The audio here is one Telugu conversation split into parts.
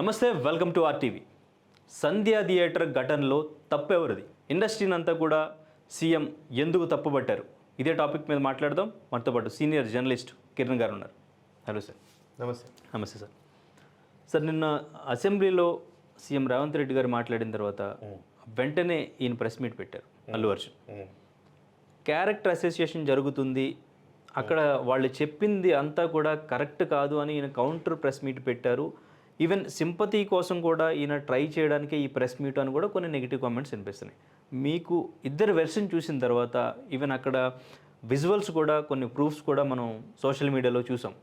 నమస్తే, welcome to RTV. Sandhya theatre ఘటనలో తప్పెవరిది? ఇండస్ట్రీని అంతా కూడా సీఎం ఎందుకు తప్పుపట్టారు? ఇదే టాపిక్ మీద మాట్లాడదాం. మనతో పాటు సీనియర్ జర్నలిస్ట్ కిరణ్ గారు ఉన్నారు. Hello sir. నమస్తే. నమస్తే సార్. సార్, నిన్న అసెంబ్లీలో సీఎం రేవంత్ రెడ్డి గారు మాట్లాడిన తర్వాత వెంటనే ఈయన ప్రెస్ మీట్ పెట్టారు. అల్లు అర్జున్ క్యారెక్టర్ అసోసియేషన్ జరుగుతుంది, అక్కడ వాళ్ళు చెప్పింది అంతా కూడా కరెక్ట్ కాదు అని ఈయన కౌంటర్ ప్రెస్ మీట్ పెట్టారు. ఈవెన్ సింపతి కోసం కూడా ఈయన ట్రై చేయడానికి ఈ ప్రెస్ మీట్ అని కూడా కొన్ని నెగిటివ్ కామెంట్స్ వినిపిస్తున్నాయి. మీకు ఇద్దరు వెర్షన్ చూసిన తర్వాత ఈవెన్ అక్కడ విజువల్స్ కూడా కొన్ని ప్రూఫ్స్ కూడా మనం సోషల్ మీడియాలో చూసాం.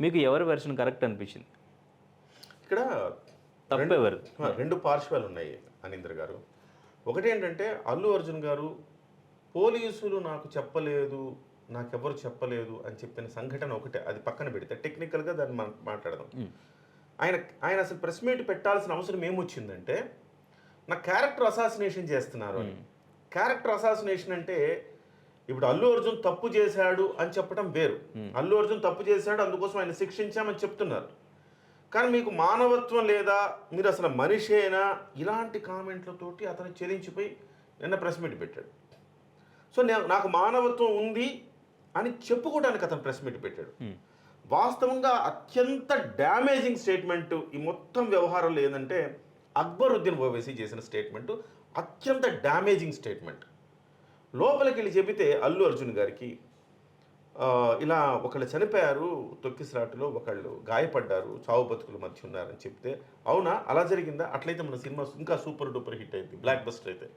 మీకు ఎవరి వెర్షన్ కరెక్ట్ అనిపించింది? ఇక్కడ తప్పెవరు? రెండు పార్శ్వాలు ఉన్నాయి అనిందర్ గారు. ఒకటి ఏంటంటే అల్లు అర్జున్ గారు పోలీసులు నాకు చెప్పలేదు, నాకెవరు చెప్పలేదు అని చెప్పిన సంఘటన ఒకటే. అది పక్కన పెడితే టెక్నికల్గా దాన్ని మనం మాట్లాడదాం. ఆయన అసలు ప్రెస్ మీట్ పెట్టాల్సిన అవసరం ఏమొచ్చిందంటే, నా క్యారెక్టర్ అసాసినేషన్ చేస్తున్నారు అని. క్యారెక్టర్ అసాసినేషన్ అంటే ఇప్పుడు అల్లు అర్జున్ తప్పు చేశాడు అని చెప్పడం వేరు. అల్లు అర్జున్ తప్పు చేశాడు, అందుకోసం ఆయన శిక్షించామని చెప్తున్నారు. కానీ మీకు మానవత్వం లేదా, మీరు అసలు మనిషేనా, ఇలాంటి కామెంట్లతోటి అతను చెలించిపోయి నిన్న ప్రెస్ మీట్ పెట్టాడు. సో నాకు మానవత్వం ఉంది అని చెప్పుకోవడానికి అతను ప్రెస్ మీట్ పెట్టాడు. వాస్తవంగా అత్యంత డ్యామేజింగ్ స్టేట్మెంట్ ఈ మొత్తం వ్యవహారంలో ఏంటంటే, అక్బరుద్దీన్ ఓవైసీ చేసిన స్టేట్మెంటు అత్యంత డ్యామేజింగ్ స్టేట్మెంట్. లోపలికి వెళ్ళి చెబితే అల్లు అర్జున్ గారికి ఇలా ఒకళ్ళు చనిపోయారు తొక్కిసలాటలో, ఒకళ్ళు గాయపడ్డారు, చావు బతుకుల మధ్య ఉన్నారని చెప్తే, అవునా అలా జరిగిందా, అట్లయితే మన సినిమా ఇంకా సూపర్ డూపర్ హిట్ అయింది, బ్లాక్ బస్టర్ అయితే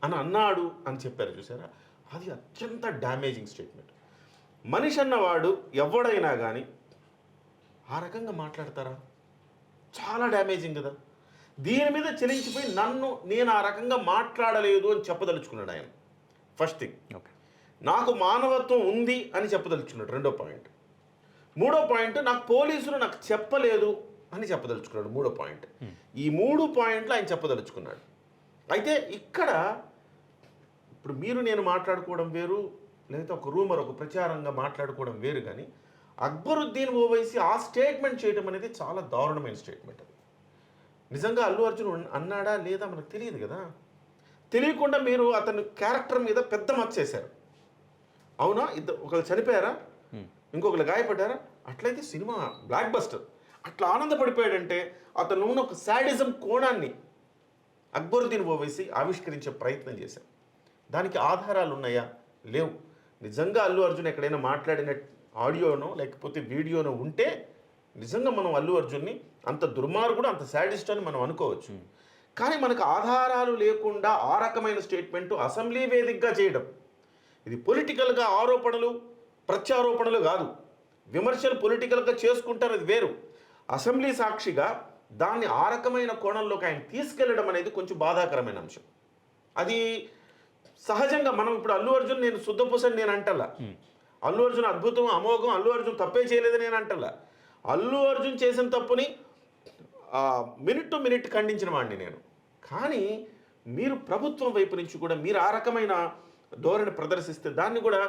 అని అన్నాడు అని చెప్పారు. చూసారా, అది అత్యంత డ్యామేజింగ్ స్టేట్మెంట్. మనిషి అన్నవాడు ఎవడైనా కానీ ఆ రకంగా మాట్లాడతారా? చాలా డ్యామేజింగ్ కదా. దీని మీద చెలించిపోయి నేను ఆ రకంగా మాట్లాడలేదు అని చెప్పదలుచుకున్నాడు ఆయన. First thing. నాకు మానవత్వం ఉంది అని చెప్పదలుచుకున్నాడు. రెండో పాయింట్. మూడో పాయింట్, నాకు పోలీసులు నాకు చెప్పలేదు అని చెప్పదలుచుకున్నాడు. మూడో పాయింట్. ఈ 3 పాయింట్లు ఆయన చెప్పదలుచుకున్నాడు. అయితే ఇక్కడ ఇప్పుడు మీరు నేను మాట్లాడుకోవడం వేరు, లేదా ఒక రూమర్, ఒక ప్రచారంగా మాట్లాడుకోవడం వేరు. కానీ అక్బరుద్దీన్ ఓవైసీ ఆ స్టేట్మెంట్ చేయడం అనేది చాలా దారుణమైన స్టేట్మెంట్. అది నిజంగా అల్లు అర్జున్ అన్నాడా లేదా మనకు తెలియదు కదా. తెలియకుండా మీరు అతని క్యారెక్టర్ మీద పెద్ద మచ్చేశారు. అవునా, ఒకళ్ళు చనిపోయారా, ఇంకొకరు గాయపడ్డారా, అట్లయితే సినిమా బ్లాక్ బస్టర్. అట్లా ఆనందపడిపోయాడంటే అతను ఉన్న ఒక శాడిజం కోణాన్ని అక్బరుద్దీన్ ఓవైసీ ఆవిష్కరించే ప్రయత్నం చేశారు. దానికి ఆధారాలు ఉన్నాయా? లేవు. నిజంగా అల్లు అర్జున్ ఎక్కడైనా మాట్లాడిన ఆడియోనో లేకపోతే వీడియోనో ఉంటే నిజంగా మనం అల్లు అర్జున్ని అంత దుర్మార్గుడు, అంత శాడిస్ట్ అని మనం అనుకోవచ్చు. కానీ మనకు ఆధారాలు లేకుండా ఆ రకమైన స్టేట్మెంటు అసెంబ్లీ వేదికగా చేయడం, ఇది పొలిటికల్గా ఆరోపణలు ప్రత్యారోపణలు కాదు. విమర్శలు పొలిటికల్గా చేసుకుంటారు, అది వేరు. అసెంబ్లీ సాక్షిగా దాన్ని ఆ రకమైన కోణంలోకి ఆయన తీసుకెళ్లడం అనేది కొంచెం బాధాకరమైన అంశం. అది సహజంగా మనం ఇప్పుడు అల్లు అర్జున్ నేను శుద్ధపూసని నేను అంటల్లా, అల్లు అర్జున్ అద్భుతం అమోఘం, అల్లు అర్జున్ తప్పే చేయలేదని నేను అంటల్లా. అల్లు అర్జున్ చేసిన తప్పుని మినిట్ టు మినిట్ ఖండించిన వాడిని నేను. కానీ మీరు ప్రభుత్వం వైపు నుంచి కూడా మీరు ఆ రకమైన ధోరణి ప్రదర్శిస్తే దాన్ని కూడా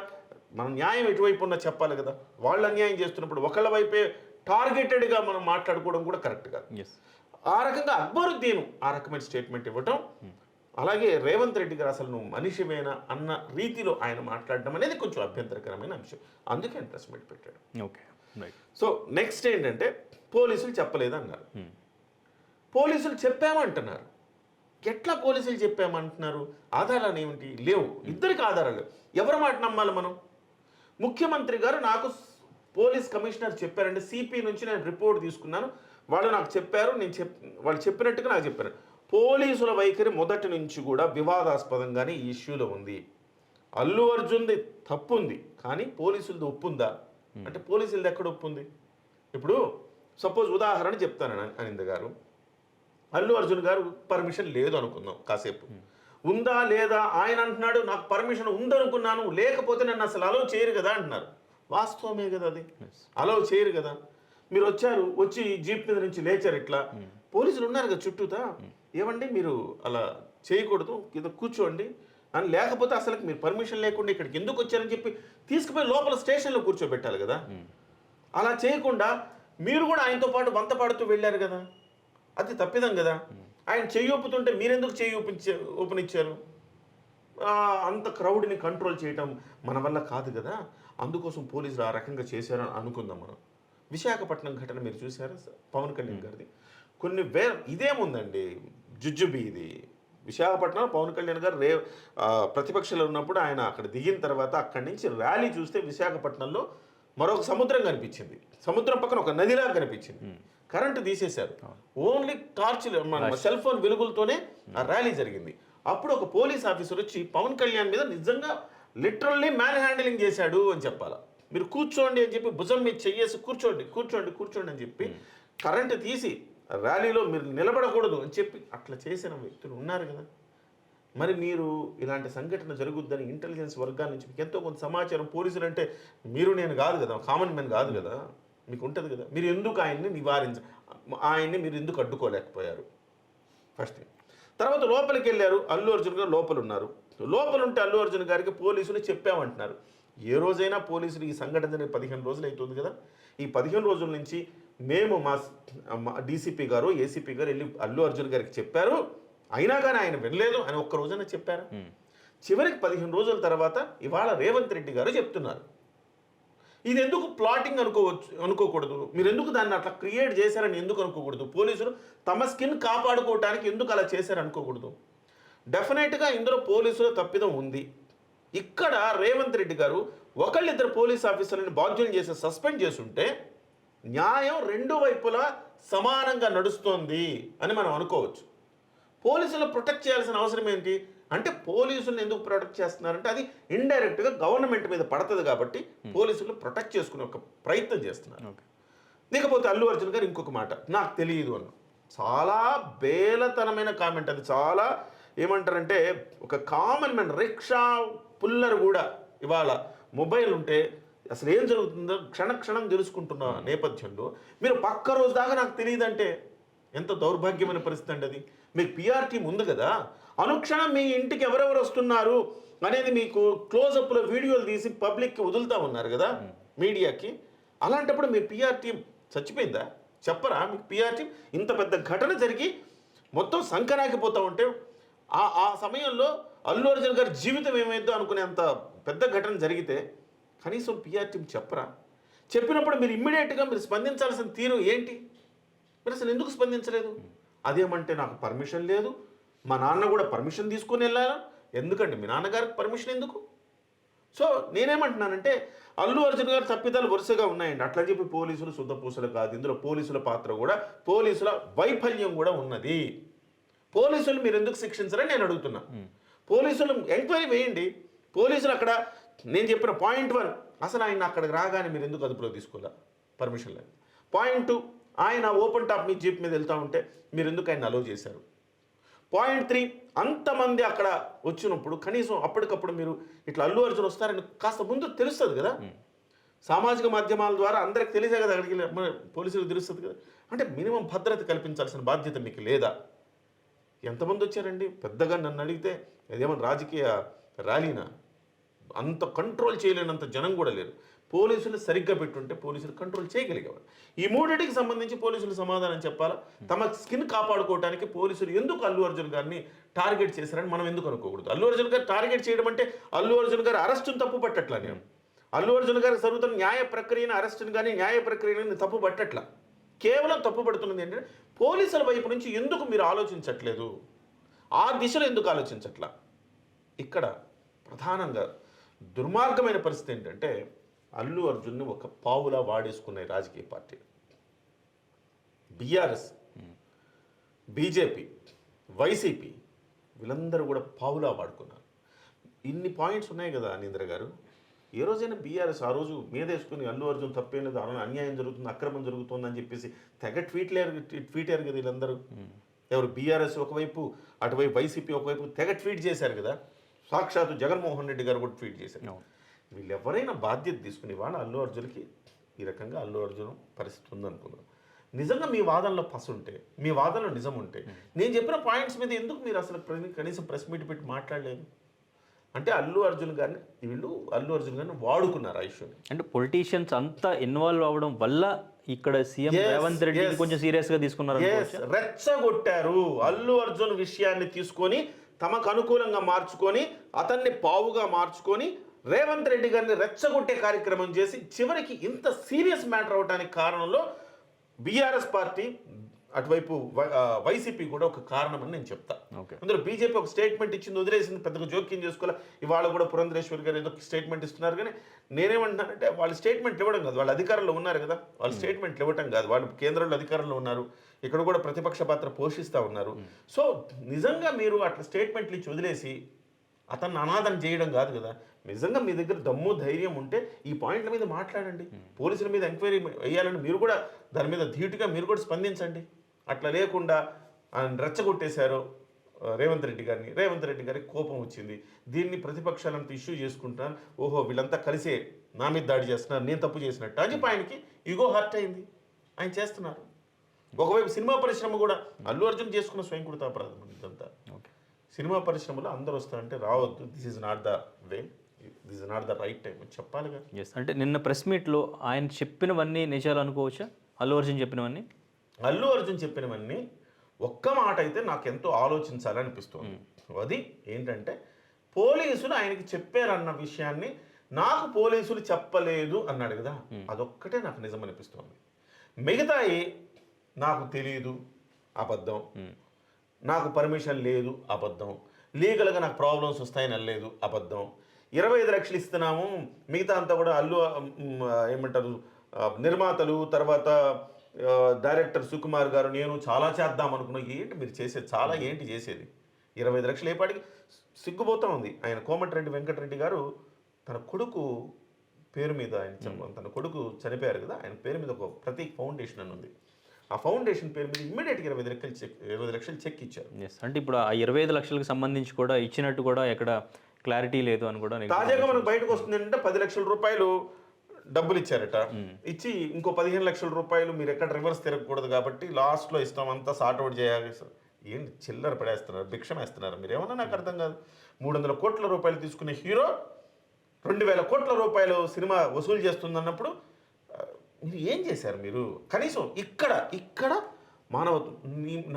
మనం న్యాయం ఎటువైపు ఉన్నా చెప్పాలి కదా. వాళ్ళు అన్యాయం చేస్తున్నప్పుడు ఒకళ్ళ వైపే టార్గెటెడ్గా మనం మాట్లాడుకోవడం కూడా కరెక్ట్ కాదు. ఆ రకంగా అక్బరుద్దీన్ ఆ రకమైన స్టేట్మెంట్ ఇవ్వటం, అలాగే రేవంత్ రెడ్డి గారు అసలు నువ్వు మనిషివేనా అన్న రీతిలో ఆయన మాట్లాడడం అనేది కొంచెం అభ్యంతరకరమైన అంశం. అందుకే ఆయన ప్రెస్ మీట్ పెట్టాడు. Okay, right. సో నెక్స్ట్ ఏంటంటే, పోలీసులు చెప్పలేదు అన్నారు. పోలీసులు చెప్పామంటున్నారు. ఎట్లా పోలీసులు చెప్పామంటున్నారు? ఆధారాలు ఏమిటి? లేవు. ఇద్దరికి ఆధారాలు. ఎవరి మాట నమ్మాలి మనం? ముఖ్యమంత్రి గారు నాకు పోలీస్ కమిషనర్ చెప్పారంటే, సిపి నుంచి నేను రిపోర్ట్ తీసుకున్నాను, వాళ్ళు నాకు చెప్పారు, వాళ్ళు చెప్పినట్టుగా నాకు చెప్పారు. పోలీసుల వైఖరి మొదటి నుంచి కూడా వివాదాస్పదంగానే ఈ ఇష్యూలో ఉంది. అల్లు అర్జున్ది తప్పు ఉంది, కానీ పోలీసులది ఒప్పు ఉందా అంటే పోలీసులది ఎక్కడ ఒప్పు ఉంది? ఇప్పుడు సపోజ్ ఉదాహరణ చెప్తాను అనింద గారు, అల్లు అర్జున్ గారు పర్మిషన్ లేదు అనుకుందాం కాసేపు. ఉందా లేదా? ఆయన అంటున్నాడు నాకు పర్మిషన్ ఉందనుకున్నాను, లేకపోతే నన్ను అసలు అలౌ చేయరు కదా అంటున్నారు. వాస్తవమే కదా, అది అలౌ చేయరు కదా. మీరు వచ్చి జీప్ మీద నుంచి లేచారు, ఇట్లా పోలీసులు ఉన్నారు కదా చుట్టూతా, ఏమండి మీరు అలా చేయకూడదు, ఇది కూర్చోండి అని, లేకపోతే అసలు మీరు పర్మిషన్ లేకుండా ఇక్కడికి ఎందుకు వచ్చారని చెప్పి తీసుకుపోయి లోపల స్టేషన్లో కూర్చోబెట్టాలి కదా. అలా చేయకుండా మీరు కూడా ఆయనతో పాటు వంత పాడుతూ వెళ్ళారు కదా. అది తప్పిదం కదా. ఆయన చెయ్యి ఊపుతుంటే మీరెందుకు చెయ్యి ఊపనిచ్చారు? అంత క్రౌడ్ని కంట్రోల్ చేయటం మన వల్ల కాదు కదా. అందుకోసం పోలీసులు ఆ రకంగా చేశారని అనుకుందాం మనం. విశాఖపట్నం ఘటన మీరు చూసారా పవన్ కళ్యాణ్ గారిది? కొన్ని ఇదేముందండి జుజ్జుబి ఇది. విశాఖపట్నం పవన్ కళ్యాణ్ గారు ప్రతిపక్షంలో ఉన్నప్పుడు ఆయన అక్కడ దిగిన తర్వాత అక్కడి నుంచి ర్యాలీ చూస్తే విశాఖపట్నంలో మరొక సముద్రం కనిపించింది. సముద్రం పక్కన ఒక నదిలాగా కనిపించింది. కరెంటు తీసేశారు. ఓన్లీ టార్చ్లు మన సెల్ ఫోన్ వెలుగులతోనే ఆ ర్యాలీ జరిగింది. అప్పుడు ఒక పోలీస్ ఆఫీసర్ వచ్చి పవన్ కళ్యాణ్ మీద నిజంగా లిటరల్లీ మ్యాన్ హ్యాండిలింగ్ చేశాడు అని చెప్పాలి. మీరు కూర్చోండి అని చెప్పి భుజం మీద చెయ్యేసి కూర్చోండి అని చెప్పి కరెంటు తీసి ర్యాలీలో మీరు నిలబడకూడదు అని చెప్పి అట్లా చేసిన వ్యక్తులు ఉన్నారు కదా. మరి మీరు ఇలాంటి సంఘటన జరుగుద్దని ఇంటెలిజెన్స్ వర్గాల నుంచి మీకు ఎంతో కొంత సమాచారం, పోలీసులు అంటే మీరు నేను కాదు కదా, కామన్ మ్యాన్ కాదు కదా, మీకు ఉంటుంది కదా. మీరు ఎందుకు ఆయన్ని మీరు ఎందుకు అడ్డుకోలేకపోయారు? First thing. తర్వాత లోపలికి వెళ్ళారు, అల్లు అర్జున్ గారు లోపల ఉన్నారు. లోపల ఉంటే అల్లు అర్జున్ గారికి పోలీసులు చెప్పామంటున్నారు. ఏ రోజైనా పోలీసులు ఈ సంఘటన జరిగి 15 రోజులు అవుతుంది కదా. ఈ 15 రోజుల నుంచి మేము మా డీసీపీ గారు ఏసీపీ గారు వెళ్ళి అల్లు అర్జున్ గారికి చెప్పారు, అయినా కానీ ఆయన వినలేదు అని ఒక్క రోజైనా చెప్పారు. చివరికి 15 రోజుల తర్వాత ఇవాళ రేవంత్ రెడ్డి గారు చెప్తున్నారు. ఇది ఎందుకు ప్లాటింగ్ అనుకోకూడదు? మీరు ఎందుకు దాన్ని అట్లా క్రియేట్ చేశారని ఎందుకు అనుకోకూడదు? పోలీసులు తమ స్కిన్ కాపాడుకోవడానికి ఎందుకు అలా చేశారు అనుకోకూడదు? డెఫినెట్గా ఇందులో పోలీసుల తప్పిదం ఉంది. ఇక్కడ రేవంత్ రెడ్డి గారు ఒకళ్ళిద్దరు పోలీస్ ఆఫీసర్లను బాధ్యులు చేసి సస్పెండ్ చేసుంటే న్యాయం రెండు వైపులా సమానంగా నడుస్తోంది అని మనం అనుకోవచ్చు. పోలీసులు ప్రొటెక్ట్ చేయాల్సిన అవసరం ఏంటి అంటే, పోలీసులను ఎందుకు ప్రొటెక్ట్ చేస్తున్నారంటే అది ఇండైరెక్ట్గా గవర్నమెంట్ మీద పడుతుంది కాబట్టి పోలీసులు ప్రొటెక్ట్ చేసుకునే ఒక ప్రయత్నం చేస్తున్నారు. లేకపోతే అల్లు అర్జున్ గారు ఇంకొక మాట, నాకు తెలియదు అన్న చాలా బేలతనమైన కామెంట్. అది చాలా ఏమంటారంటే ఒక కామన్ మ్యాన్, రిక్షా పుల్లర్ కూడా ఇవాళ మొబైల్ ఉంటే అసలు ఏం జరుగుతుందో క్షణక్షణం తెలుసుకుంటున్న నేపథ్యంలో మీరు పక్క రోజు దాకా నాకు తెలియదంటే ఎంత దౌర్భాగ్యమైన పరిస్థితి అండి అది. మీకు పిఆర్ టీం ఉంది కదా, అనుక్షణం మీ ఇంటికి ఎవరెవరు వస్తున్నారు అనేది మీకు క్లోజప్లో వీడియోలు తీసి పబ్లిక్కి వదులుతూ ఉన్నారు కదా మీడియాకి. అలాంటప్పుడు మీ పిఆర్ టీం చచ్చిపోయిందా? చెప్పరా? మీకు పిఆర్ టీం ఇంత పెద్ద ఘటన జరిగి మొత్తం సంకనాకిపోతూ ఉంటే ఆ సమయంలో అల్లు అర్జున్ గారి జీవితం ఏమైందో అనుకునేంత పెద్ద ఘటన జరిగితే కనీసం పిఆర్ టీం చెప్పరా? చెప్పినప్పుడు మీరు ఇమ్మీడియట్గా మీరు స్పందించాల్సిన తీరు ఏంటి? మీరు అసలు ఎందుకు స్పందించలేదు? అదేమంటే నాకు పర్మిషన్ లేదు, మా నాన్న కూడా పర్మిషన్ తీసుకొని వెళ్ళారా? ఎందుకండి మీ నాన్నగారికి పర్మిషన్ ఎందుకు? సో నేనేమంటున్నానంటే అల్లు అర్జున్ గారు తప్పిదాలు వరుసగా ఉన్నాయండి. అట్లా చెప్పి పోలీసులు శుద్ధపూసలు కాదు, ఇందులో పోలీసుల పాత్ర కూడా, పోలీసుల వైఫల్యం కూడా ఉన్నది. పోలీసులు మీరు ఎందుకు శిక్షించరని నేను అడుగుతున్నా. పోలీసులు ఎంక్వైరీ వేయండి. పోలీసులు అక్కడ నేను చెప్పిన పాయింట్ 1 అసలు ఆయన అక్కడికి రాగానే మీరు ఎందుకు అదుపులో తీసుకోలే? పర్మిషన్ లేదు. పాయింట్ 2 ఆయన ఓపెన్ టాప్ మీ జీప్ మీద వెళ్తూ ఉంటే మీరు ఎందుకు ఆయన అలౌ చేశారు? పాయింట్ 3 అంతమంది అక్కడ వచ్చినప్పుడు కనీసం అప్పటికప్పుడు మీరు ఇట్లా అల్లు అర్జున్ వస్తారని కాస్త ముందు తెలుస్తుంది కదా, సామాజిక మాధ్యమాల ద్వారా అందరికి తెలిసే కదా, అక్కడికి పోలీసులకు తెలుస్తుంది కదా. అంటే మినిమం భద్రత కల్పించాల్సిన బాధ్యత మీకు లేదా? ఎంతమంది వచ్చారండి? పెద్దగా నన్ను అడిగితే అదేమన్నా రాజకీయ ర్యాలీనా? అంత కంట్రోల్ చేయలేనంత జనం కూడా లేరు. పోలీసులు సరిగ్గా పెట్టుంటే పోలీసులు కంట్రోల్ చేయగలిగేవారు. ఈ మూడింటికి సంబంధించి పోలీసులు సమాధానం చెప్పాలా. తమ స్కిన్ కాపాడుకోవడానికి పోలీసులు ఎందుకు అల్లు అర్జున్ గారిని టార్గెట్ చేశారని మనం ఎందుకు అనుకోకూడదు? అల్లు అర్జున్ గారు టార్గెట్ చేయడం అంటే అల్లు అర్జున్ గారు అరెస్టును తప్పు పట్టట్లా నేను. అల్లు అర్జున్ గారికి జరుగుతున్న న్యాయ ప్రక్రియను, అరెస్టును కానీ న్యాయ ప్రక్రియను తప్పు పట్టట్లా. కేవలం తప్పు పడుతున్నది ఏంటంటే పోలీసుల వైపు నుంచి ఎందుకు మీరు ఆలోచించట్లేదు, ఆ దిశలో ఎందుకు ఆలోచించట్లా? ఇక్కడ ప్రధానంగా దుర్మార్గమైన పరిస్థితి ఏంటంటే అల్లు అర్జున్ని ఒక పావులా వాడేసుకునే రాజకీయ పార్టీ బీఆర్ఎస్, బీజేపీ, వైసీపీ వీళ్ళందరూ కూడా పావులా వాడుకున్నారు. ఇన్ని పాయింట్స్ ఉన్నాయి కదా అనింద్ర గారు. ఏ రోజైనా బీఆర్ఎస్ ఆ రోజు మీదేసుకుని అల్లు అర్జున్ తప్పేం లేదు, అన్యాయం జరుగుతుంది, అక్రమం జరుగుతుంది అని చెప్పేసి తెగ ట్వీట్ కదా వీళ్ళందరూ. ఎవరు బీఆర్ఎస్ ఒకవైపు, అటువైపు వైసీపీ ఒకవైపు తెగ ట్వీట్ చేశారు కదా. సాక్షాత్తు జగన్మోహన్ రెడ్డి గారు కూడా ట్వీట్ చేశారు. వీళ్ళు ఎవరైనా బాధ్యత తీసుకుని వాళ్ళ అల్లు అర్జున్కి ఈ రకంగా అల్లు అర్జున్ పరిస్థితి ఉందనుకున్నారు. నిజంగా మీ వాదనలో పసుంటే, మీ వాదనలో నిజం ఉంటే నేను చెప్పిన పాయింట్స్ మీద ఎందుకు మీరు అసలు కనీసం ప్రెస్ మీట్ పెట్టి మాట్లాడలేదు? అంటే అల్లు అర్జున్ గారిని వాడుకున్నారు ఆ ఇష్యూని. అంటే పొలిటీషియన్స్ అంతా ఇన్వాల్వ్ అవ్వడం వల్ల ఇక్కడ సీఎం రేవంత్ రెడ్డిని కొంచెం సీరియస్గా తీసుకున్నారు. రెచ్చగొట్టారు. అల్లు అర్జున్ విషయాన్ని తీసుకొని తమకు అనుకూలంగా మార్చుకొని అతన్ని పావుగా మార్చుకొని రేవంత్ రెడ్డి గారిని రెచ్చగొట్టే కార్యక్రమం చేసి చివరికి ఇంత సీరియస్ మ్యాటర్ అవడానికి కారణంలో బీఆర్ఎస్ పార్టీ అటువైపు వైసీపీ కూడా ఒక కారణం అని నేను చెప్తా. అందులో బీజేపీ ఒక స్టేట్మెంట్ ఇచ్చింది, వదిలేసింది, పెద్దగా జోక్యం చేసుకోవాలి. ఇవాళ కూడా పురంధరేశ్వరి గారు ఏదో స్టేట్మెంట్ ఇస్తున్నారు. కానీ నేనేమంటున్నానంటే వాళ్ళు స్టేట్మెంట్లు ఇవ్వడం కాదు, వాళ్ళు అధికారంలో ఉన్నారు కదా, వాళ్ళు స్టేట్మెంట్లు ఇవ్వడం కాదు, వాళ్ళు కేంద్రంలో అధికారంలో ఉన్నారు, ఇక్కడ కూడా ప్రతిపక్ష పాత్ర పోషిస్తూ ఉన్నారు. సో నిజంగా మీరు అట్లా స్టేట్మెంట్లు ఇచ్చి వదిలేసి అతన్ని అనాథం చేయడం కాదు కదా. నిజంగా మీ దగ్గర దమ్ము ధైర్యం ఉంటే ఈ పాయింట్ల మీద మాట్లాడండి, పోలీసుల మీద ఎంక్వైరీ వేయాలని మీరు కూడా దాని మీద ధీటుగా మీరు కూడా స్పందించండి. అట్లా లేకుండా ఆయన రెచ్చగొట్టేశారు రేవంత్ రెడ్డి గారిని. రేవంత్ రెడ్డి గారికి కోపం వచ్చింది. దీన్ని ప్రతిపక్షాలంతా ఇష్యూ చేసుకుంటున్నారు. ఓహో వీళ్ళంతా కలిసే నా మీద దాడి చేస్తున్నారు, నేను తప్పు చేసినట్టు అని చెప్పి ఆయనకి ఈగో హర్ట్ అయింది. ఆయన చేస్తున్నారు. ఒకవైపు సినిమా పరిశ్రమ కూడా అల్లు అర్జున్ చేసుకున్న స్వయంకృతాపరాధం ఇదంతా. సినిమా పరిశ్రమలో అందరూ వస్తారంటే రావద్దు, this is not the way, this is not the right time చెప్పాలి కదా. అంటే నిన్న ప్రెస్ మీట్లో ఆయన చెప్పినవన్నీ నిజాలు అనుకోవచ్చా? అల్లు అర్జున్ చెప్పినవన్నీ ఒక్క మాట అయితే నాకు ఎంతో ఆలోచించాలనిపిస్తుంది. అది ఏంటంటే పోలీసులు ఆయనకి చెప్పారన్న విషయాన్ని నాకు పోలీసులు చెప్పలేదు అన్నాడు కదా, అదొక్కటే నాకు నిజం అనిపిస్తుంది. మిగతాయి నాకు తెలియదు అబద్ధం, నాకు పర్మిషన్ లేదు అబద్ధం, లీగల్గా నాకు ప్రాబ్లమ్స్ వస్తాయని అనలేదు అబద్ధం, 25 లక్షలు ఇస్తున్నాము మిగతా అంతా కూడా ఏమంటారు నిర్మాతలు తర్వాత డైరెక్టర్ సుకుమార్ గారు నేను చాలా చేద్దాం అనుకున్నాం. ఏంటి మీరు చేసేది, చాలా ఏంటి చేసేది? 25 లక్షలు ఏపాటికి సిగ్గుపోతా ఉంది. ఆయన కోమటిరెడ్డి వెంకటరెడ్డి గారు తన కొడుకు పేరు మీద తన కొడుకు చనిపోయారు కదా, ఆయన పేరు మీద ఒక ప్రతీక్ ఫౌండేషన్ అని ఉంది. ఆ ఫౌండేషన్ పేరు మీద ఇమ్మీడియట్గా 25 లక్షలు చెక్ ఇచ్చారు. అంటే ఇప్పుడు ఆ 25 లక్షలకు సంబంధించి కూడా ఇచ్చినట్టు కూడా ఎక్కడ క్లారిటీ లేదు అని కూడా తాజాగా మనకు బయటకు వస్తుంది. ఏంటంటే 10 లక్షల రూపాయలు డబ్బులు ఇచ్చారట. ఇచ్చి ఇంకో 15 లక్షల రూపాయలు మీరు ఎక్కడ రివర్స్ తిరగకూడదు కాబట్టి లాస్ట్లో ఇస్తాం, అంతా సార్ట్అవుట్ చేయాలి. ఏంటి చిల్లర పడేస్తున్నారు, భిక్షం వేస్తున్నారు మీరు ఏమన్నా నాకు అర్థం కాదు. 300 కోట్ల రూపాయలు తీసుకునే హీరో 2000 కోట్ల రూపాయలు సినిమా వసూలు చేస్తుందన్నప్పుడు మీరు ఏం చేశారు? మీరు కనీసం ఇక్కడ మానవత్వం,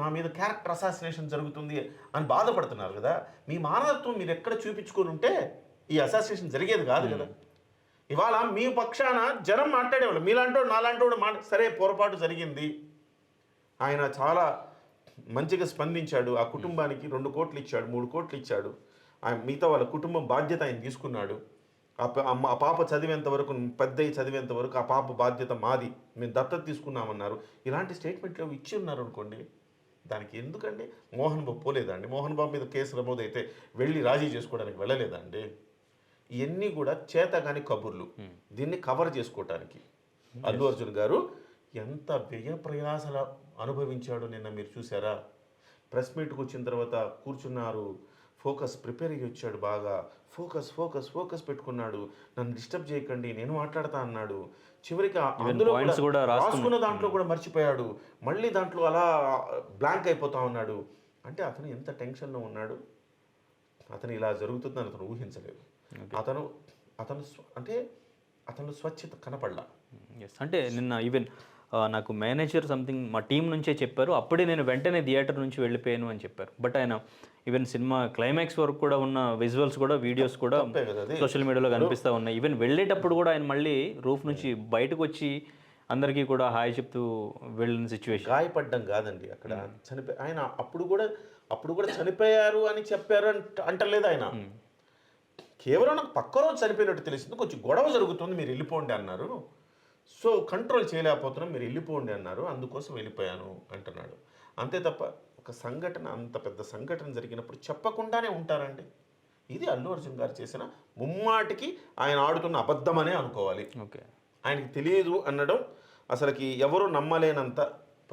నా మీద క్యారెక్టర్ అసాసినేషన్ జరుగుతుంది అని బాధపడుతున్నారు కదా, మీ మానవత్వం మీరు ఎక్కడ చూపించుకొని ఉంటే ఈ అసాసినేషన్ జరిగేది కాదు కదా. ఇవాళ మీ పక్షాన జనం మాట్లాడేవాళ్ళు, మీలాంటోడు నాలాంటోడు సరే పొరపాటు జరిగింది, ఆయన చాలా మంచిగా స్పందించాడు, ఆ కుటుంబానికి 2 కోట్లు ఇచ్చాడు, 3 కోట్లు ఇచ్చాడు, ఆయన మిగతా వాళ్ళ కుటుంబం బాధ్యత ఆయన తీసుకున్నాడు. ఆ పాప చదివేంత వరకు, పెద్దయి చదివేంత వరకు ఆ పాప బాధ్యత మాది, మేము దత్తత తీసుకున్నామన్నారు. ఇలాంటి స్టేట్మెంట్లు ఇచ్చి ఉన్నారు అనుకోండి, దానికి ఎందుకండి మోహన్ బాబు పోలేదండి? మోహన్ బాబు మీద కేసు నమోదైతే వెళ్ళి రాజీ చేసుకోవడానికి వెళ్ళలేదండి? ఇవన్నీ కూడా చేతగాని కబుర్లు, దీన్ని కవర్ చేసుకోవటానికి అల్లు అర్జున్ గారు ఎంత వ్యయ ప్రయాసల అనుభవించాడో నిన్న మీరు చూసారా. ప్రెస్ మీట్కి వచ్చిన తర్వాత కూర్చున్నారు, ఫోకస్ ప్రిపేర్ అయ్యి వచ్చాడు, బాగా ఫోకస్ పెట్టుకున్నాడు, నన్ను డిస్టర్బ్ చేయకండి నేను మాట్లాడతా అన్నాడు. చివరికి అందులో కూడా రాసుకున్న దాంట్లో కూడా మర్చిపోయాడు, మళ్ళీ దాంట్లో అలా బ్లాంక్ అయిపోతా ఉన్నాడు. అంటే అతను ఎంత టెన్షన్లో ఉన్నాడు, అతను ఇలా జరుగుతుందని అతను ఊహించలేదు. అతను స్వచ్ఛత కనపడలా. అంటే నిన్న ఈవెన్ నాకు మేనేజర్ సంథింగ్ మా టీం నుంచే చెప్పారు, అప్పుడే నేను వెంటనే థియేటర్ నుంచి వెళ్ళిపోయాను అని చెప్పారు. బట్ ఆయన ఈవెన్ సినిమా క్లైమాక్స్ వరకు కూడా ఉన్న విజువల్స్ కూడా వీడియోస్ కూడా సోషల్ మీడియాలో కనిపిస్తూ ఉన్నాయి. ఈవెన్ వెళ్ళేటప్పుడు కూడా ఆయన మళ్ళీ రూఫ్ నుంచి బయటకు వచ్చి అందరికీ కూడా హాయ్ చెప్తూ వెళ్ళిన సిచ్యువేషన్. గాయపడ్డం కాదండి అక్కడ, ఆయన అప్పుడు కూడా చనిపోయారు అని చెప్పారు అంటలేదు ఆయన. కేవలం నాకు పక్క రోజు చనిపోయినట్టు తెలిసింది, కొంచెం గొడవ జరుగుతుంది మీరు వెళ్ళిపోండి అన్నారు, సో కంట్రోల్ చేయలేకపోతున్నాం మీరు వెళ్ళిపోండి అన్నారు, అందుకోసం వెళ్ళిపోయాను అంటున్నాడు. అంతే తప్ప ఒక సంఘటన, అంత పెద్ద సంఘటన జరిగినప్పుడు చెప్పకుండానే ఉంటారండి. ఇది అల్లు అర్జున్ గారు చేసిన ముమ్మాటికి ఆయన ఆడుతున్న అబద్ధమనే అనుకోవాలి. ఓకే, ఆయనకి తెలియదు అనడం అసలుకి ఎవరు నమ్మలేనంత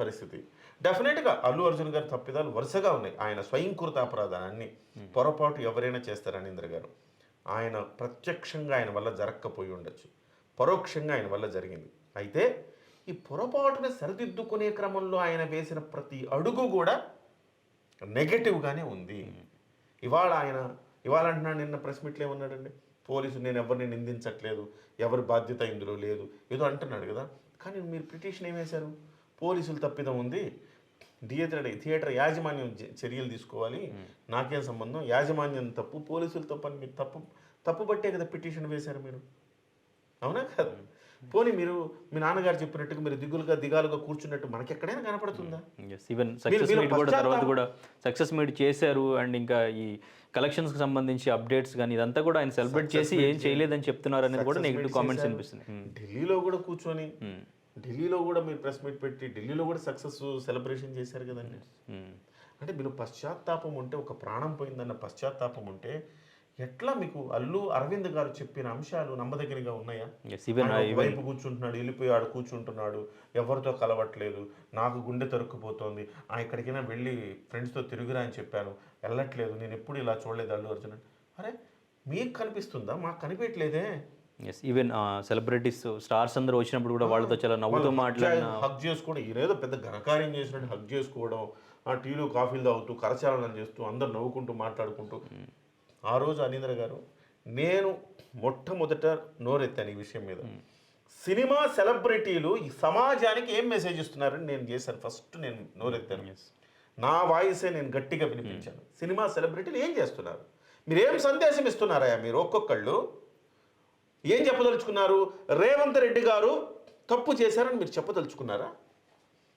పరిస్థితి. డెఫినెట్గా అల్లు అర్జున్ గారి తప్పిదాలు వరుసగా ఉన్నాయి. ఆయన స్వయంకృత అపరాధాన్ని పొరపాటు ఎవరైనా చేస్తారు అనింద్ర గారు. ఆయన ప్రత్యక్షంగా ఆయన వల్ల జరగకపోయి ఉండొచ్చు, పరోక్షంగా ఆయన వల్ల జరిగింది. అయితే ఈ పొరపాటుని సరిదిద్దుకునే క్రమంలో ఆయన వేసిన ప్రతి అడుగు కూడా నెగటివ్గానే ఉంది. ఇవాళ ఆయన ఇవాళ అంటున్నాడు, నిన్న ప్రెస్ మీట్లో ఏమన్నాడండి, పోలీసు నేను ఎవరిని నిందించట్లేదు, ఎవరి బాధ్యత ఇందులో లేదు ఏదో అంటున్నాడు కదా. కానీ మీరు పిటిషన్ ఏం వేశారు, పోలీసులు తప్పిదం ఉంది, థియేటర్ యాజమాన్యం చర్యలు తీసుకోవాలి, నాకేం సంబంధం, యాజమాన్యం తప్పు పోలీసులు తప్పు అని మీరు తప్పు బట్టే కదా పిటిషన్ వేశారు మీరు, అవునా కాదు? పోనీ మీరు మీ నాన్నగారు చెప్పినట్టుగా మీరు దిగాలుగా కూర్చున్నట్టు మనకి ఎక్కడైనా కనపడుతుందా? ఈవెన్ సక్సెస్ మీట్ కూడా తర్వాత కూడా సక్సెస్ మీట్ చేశారు. అండ్ ఇంకా ఈ కలెక్షన్స్కి సంబంధించి అప్డేట్స్ కానీ ఇదంతా కూడా ఆయన సెలబ్రేట్ చేసి ఏం చేయలేదని చెప్తున్నారు అనేది కూడా నెగిటివ్ కామెంట్స్ అనిపిస్తుంది. ఢిల్లీలో కూడా కూర్చొని ఢిల్లీలో కూడా మీరు ప్రెస్ మీట్ పెట్టి ఢిల్లీలో కూడా సక్సెస్ సెలబ్రేషన్ చేశారు కదండి. అంటే మీరు పశ్చాత్తాపం ఉంటే, ఒక ప్రాణం పోయిందన్న పశ్చాత్తాపం ఉంటే ఎట్లా మీకు అల్లు అరవింద్ గారు చెప్పిన అంశాలు నమ్మదగినగా ఉన్నాయా? వైపు కూర్చుంటున్నాడు, వెళ్ళిపోయాడు, కూర్చుంటున్నాడు, ఎవరితో కలవట్లేదు, నాకు గుండె తరుక్కుపోతోంది, ఎక్కడికైనా వెళ్ళి ఫ్రెండ్స్తో తిరుగురా అని చెప్పాను, వెళ్ళట్లేదు, నేను ఎప్పుడు ఇలా చూడలేదు అల్లు అర్జున్. అరే మీకు కనిపిస్తుందా? మాకు కనిపించట్లేదే. ఈవెన్ సెలబ్రిటీస్ స్టార్స్ అందరూ వచ్చినప్పుడు కూడా వాళ్ళతో చాలా నవ్వుతూ మాట్లాడిన, హగ్ చేసుకోవడం, ఈయనేదో పెద్ద ఘనకార్యం చేసినట్టు హగ్ చేసుకోవడం, టీలు కాఫీలు తాగుతూ కరచాలనం చేస్తూ అందరు నవ్వుకుంటూ మాట్లాడుకుంటూ. ఆ రోజు అనీంద్ర గారు, నేను మొట్టమొదట నోరెత్తాను ఈ విషయం మీద. సినిమా సెలబ్రిటీలు ఈ సమాజానికి ఏం మెసేజ్ ఇస్తున్నారని నేను చేశాను. ఫస్ట్ నేను నోరెత్తాను, నా వాయిసే నేను గట్టిగా వినిపించాను. సినిమా సెలబ్రిటీలు ఏం చేస్తున్నారు, మీరు ఏం సందేశం ఇస్తున్నారా? మీరు ఒక్కొక్కళ్ళు ఏం చెప్పదలుచుకున్నారు? రేవంత్ రెడ్డి గారు తప్పు చేశారని మీరు చెప్పదలుచుకున్నారా?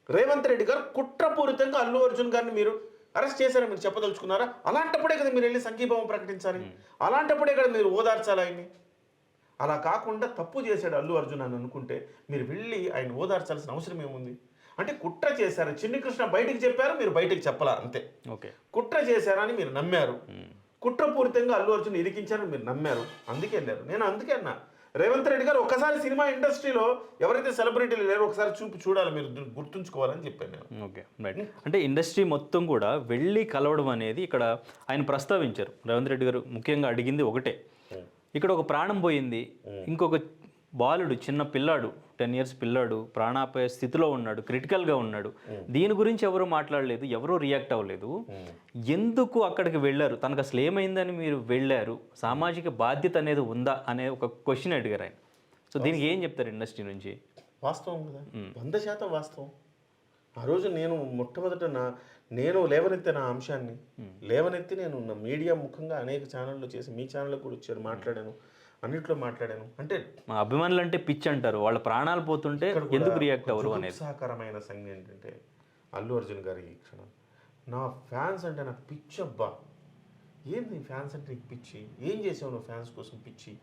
రేవంత్ రెడ్డి గారు కుట్రపూరితంగా అల్లు అర్జున్ గారిని మీరు అరెస్ట్ చేశారని మీరు చెప్పదలుచుకున్నారా? అలాంటప్పుడే కదా మీరు వెళ్ళి సంఘీభావం ప్రకటించాలి, అలాంటప్పుడే కదా మీరు ఓదార్చాలి ఆయన్ని. అలా కాకుండా తప్పు చేశాడు అల్లు అర్జున్ అని అనుకుంటే మీరు వెళ్ళి ఆయన ఓదార్చాల్సిన అవసరం ఏముంది? అంటే కుట్ర చేశారు, చిన్ని కృష్ణ బయటికి చెప్పారు, మీరు బయటికి చెప్పాలా అంతే. ఓకే, కుట్ర చేశారని మీరు నమ్మారు, కుట్రపూరితంగా అల్లు అర్జున్ ఇరికించారని మీరు నమ్మారు, అందుకే వెళ్ళారు. నేను అందుకే అన్నా, రేవంత్ రెడ్డి గారు ఒకసారి సినిమా ఇండస్ట్రీలో ఎవరైతే సెలబ్రిటీలు లేరో ఒకసారి చూడాలి, మీరు గుర్తుంచుకోవాలని చెప్పాను నేను. Okay, right. అంటే ఇండస్ట్రీ మొత్తం కూడా వెళ్ళి కలవడం అనేది ఇక్కడ ఆయన ప్రస్తావించారు. రేవంత్ రెడ్డి గారు ముఖ్యంగా అడిగింది ఒకటే, ఇక్కడ ఒక ప్రాణం పోయింది, ఇంకొక బాలుడు, చిన్న పిల్లాడు, 10 years పిల్లాడు ప్రాణాపాయ స్థితిలో ఉన్నాడు, క్రిటికల్గా ఉన్నాడు, దీని గురించి ఎవరు మాట్లాడలేదు, ఎవరూ రియాక్ట్ అవ్వలేదు. ఎందుకు అక్కడికి వెళ్ళారు, తనకు అసలు ఏమైందని మీరు వెళ్ళారు, సామాజిక బాధ్యత అనేది ఉందా అనే ఒక క్వశ్చన్ అడిగారు ఆయన. సో దీనికి ఏం చెప్తారు ఇండస్ట్రీ నుంచి? వాస్తవం కదా, 100% వాస్తవం. ఆ రోజు నేను మొట్టమొదట నేను లేవనెత్తే నా అంశాన్ని లేవనెత్తి నేను నా మీడియా ముఖంగా అనేక ఛానళ్ళు చేసి, మీ ఛానల్లో కూడా వచ్చారు, మాట్లాడాను, అన్నిట్లో మాట్లాడాను. అంటే మా అభిమానులు అంటే పిచ్చి అంటారు, వాళ్ళ ప్రాణాలు పోతుంటే ఎందుకు రియాక్ట్ అవ్వరు అనేది. సహకరమైన సంఘం ఏంటంటే అల్లు అర్జున్ గారి ఈ క్షణం, నా ఫ్యాన్స్ అంటే నాకు పిచ్చి. అబ్బా, ఏంది నీ ఫ్యాన్స్ అంటే నీకు పిచ్చి? ఏం చేసావు నువ్వు ఫ్యాన్స్ కోసం పిచ్చి?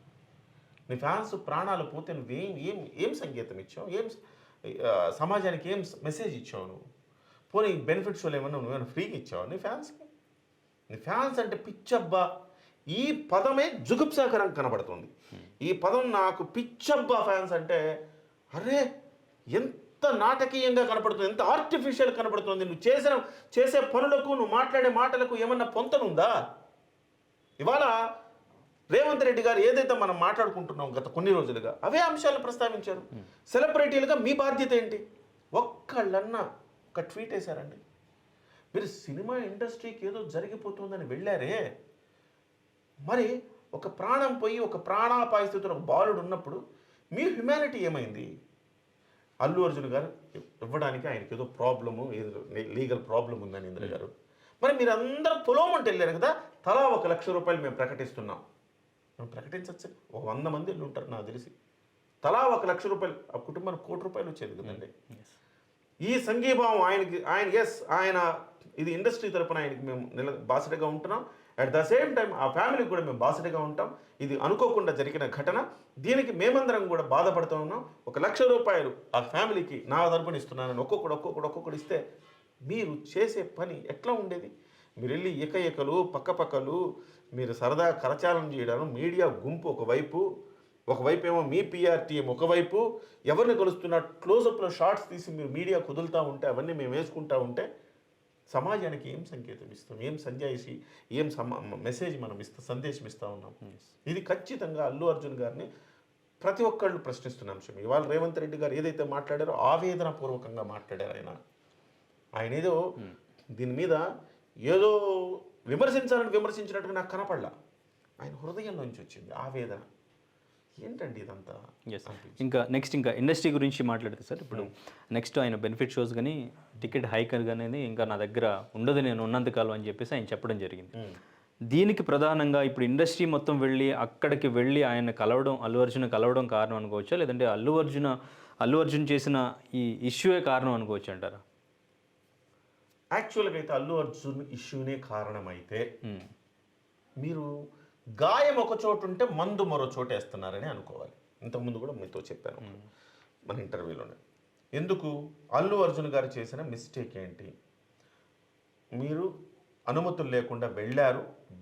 నీ ఫ్యాన్స్ ప్రాణాలు పోతే నువ్వేం ఏం ఏం సంకేతం ఇచ్చావు? ఏం సమాజానికి ఏం మెసేజ్ ఇచ్చావు నువ్వు? పోనీ బెనిఫిట్ షోలు నువ్వేమైనా ఫ్రీగా ఇచ్చావు నీ ఫ్యాన్స్కి? నీ ఫ్యాన్స్ అంటే పిచ్చబ్బా, ఈ పదమే జుగుప్సాకరం కనబడుతుంది. ఈ పదం నాకు పిచ్చబ్బా ఫ్యాన్స్ అంటే, అరే ఎంత నాటకీయంగా కనపడుతుంది, ఎంత ఆర్టిఫిషియల్ కనపడుతుంది. నువ్వు చేసే పనులకు, నువ్వు మాట్లాడే మాటలకు ఏమన్నా పొంతనుందా? ఇవాళ రేవంత్ రెడ్డి గారు ఏదైతే మనం మాట్లాడుకుంటున్నాం గత కొన్ని రోజులుగా అవే అంశాలను ప్రస్తావించారు. సెలబ్రిటీలుగా మీ బాధ్యత ఏంటి? ఒక్కళ్ళన్నా ఒక ట్వీట్ వేశారండి. మీరు సినిమా ఇండస్ట్రీకి ఏదో జరిగిపోతుందని వెళ్ళారే, మరి ఒక ప్రాణం పోయి ఒక ప్రాణాపాయ స్థితిలో ఒక బాలుడు ఉన్నప్పుడు మీ హ్యుమానిటీ ఏమైంది? అల్లు అర్జున్ గారు ఇవ్వడానికి ఆయనకి ఏదో ప్రాబ్లము, ఏదో లీగల్ ప్రాబ్లం ఉందని ఇంద్ర గారు. మరి మీరు అందరూ పొలోమంటే వెళ్ళారు కదా, తలా ₹1,00,000 మేము ప్రకటిస్తున్నాం. మేము ప్రకటించచ్చు, ఒక 100 మంది వెళ్ళి ఉంటారు నాకు తెలిసి. తలా ₹1,00,000 ఆ కుటుంబానికి ₹1,00,00,000 వచ్చేది కదండి. ఈ సంఘీభావం ఆయన ఇది ఇండస్ట్రీ తరపున ఆయనకి మేము బాసటగా ఉంటున్నాం. అట్ ద సేమ్ టైం ఆ ఫ్యామిలీకి కూడా మేము బాసటగా ఉంటాం. ఇది అనుకోకుండా జరిగిన ఘటన, దీనికి మేమందరం కూడా బాధపడుతూ ఉన్నాం. ₹1,00,000 ఆ ఫ్యామిలీకి నా తరపున ఇస్తున్నానని ఒక్కొక్కడు ఇస్తే మీరు చేసే పని ఎట్లా ఉండేది? మీరు వెళ్ళి ఏకలు పక్కపక్కలు మీరు సరదా కరచాలనం చేయడం, మీడియా గుంపు ఒకవైపు ఏమో మీ పిఆర్ టీం, ఒకవైపు ఎవరిని కలుస్తున్నా క్లోజప్లో షార్ట్స్ తీసి మీరు మీడియా కుదులుతూ ఉంటే, అవన్నీ మేము వేసుకుంటూ ఉంటే సమాజానికి ఏం సంకేతం ఇస్తాం, ఏం సంజాయిషి, ఏం మెసేజ్ మనం సందేశం ఇస్తూ ఉన్నాం? ఇది ఖచ్చితంగా అల్లు అర్జున్ గారిని ప్రతి ఒక్కళ్ళు ప్రశ్నిస్తున్న అంశం. ఇవాళ రేవంత్ రెడ్డి గారు ఏదైతే మాట్లాడారో ఆవేదనపూర్వకంగా మాట్లాడారు. ఆయన ఏదో దీని మీద ఏదో విమర్శించినట్టుగా నాకు కనపడలా. ఆయన హృదయం నుంచి వచ్చింది ఆవేదన. ఏంటండి ఇదంతా? ఎస్. ఇంకా ఇండస్ట్రీ గురించి మాట్లాడితే సార్, ఇప్పుడు నెక్స్ట్ ఆయన బెనిఫిట్ షోస్ కానీ టికెట్ హైక్ అనేది ఇంకా నా దగ్గర ఉండదు నేను ఉన్నంతకాలం అని చెప్పేసి ఆయన చెప్పడం జరిగింది. దీనికి ప్రధానంగా ఇప్పుడు ఇండస్ట్రీ మొత్తం అక్కడికి వెళ్ళి ఆయన కలవడం, అల్లు అర్జున్ కలవడం కారణం అనుకోవచ్చా, లేదంటే అల్లు అర్జున్ చేసిన ఈ ఇష్యూయే కారణం అనుకోవచ్చు అంటారా? యాక్చువల్గా అయితే అల్లు అర్జున్ ఇష్యూనే కారణమైతే మీరు గాయం ఒక చోటు ఉంటే మందు మరో చోట వేస్తున్నారని అనుకోవాలి. ఇంతకుముందు కూడా మీతో చెప్పాను మన ఇంటర్వ్యూలోనే. ఎందుకు? అల్లు అర్జున్ గారు చేసిన మిస్టేక్ ఏంటి? మీరు అనుమతులు లేకుండా